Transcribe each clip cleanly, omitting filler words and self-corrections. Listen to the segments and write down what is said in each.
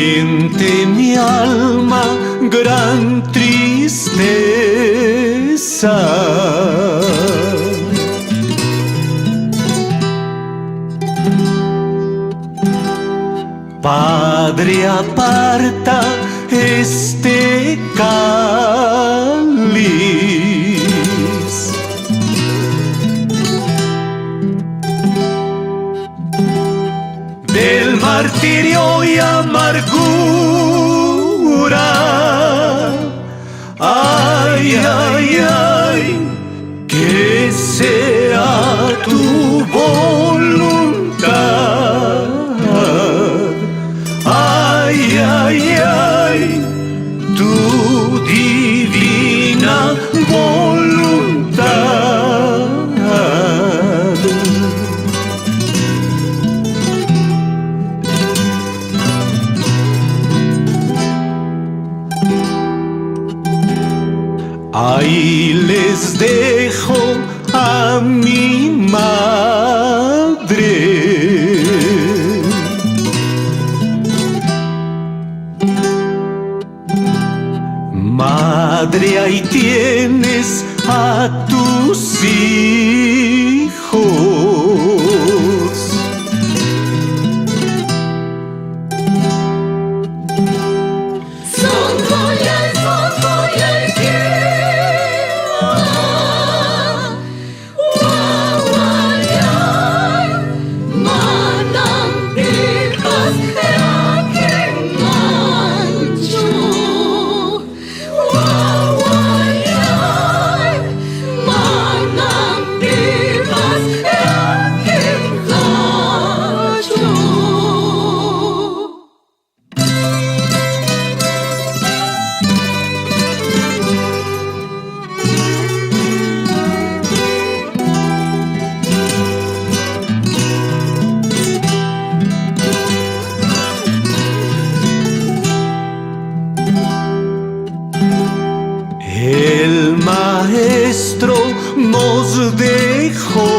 siente mi alma gran tristeza. Padre, aparta este cáliz. Del martirio y amargura. Ay, ay, ay, que sea tu voluntad. Ay, ay, ay, tu divina voluntad. Ahí les dejo a mi madre. Madre, ahí tienes a tus hijos. El maestro nos dejó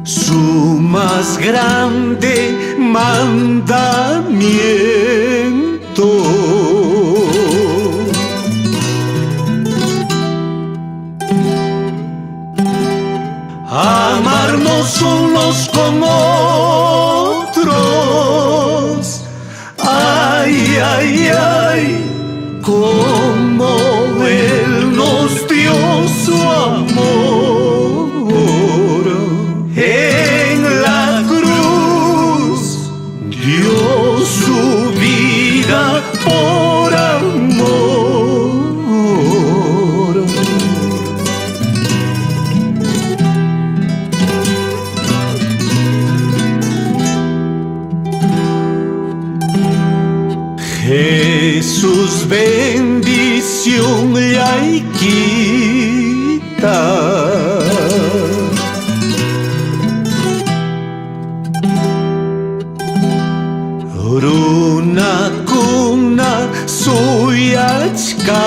su más grande mandamiento: amarnos unos con otros. Ay, ay, ay, como Él nos dio su amor. En la cruz dio su vida por amor. Jesús, bendición ya y quita. Runa kuna suyachka.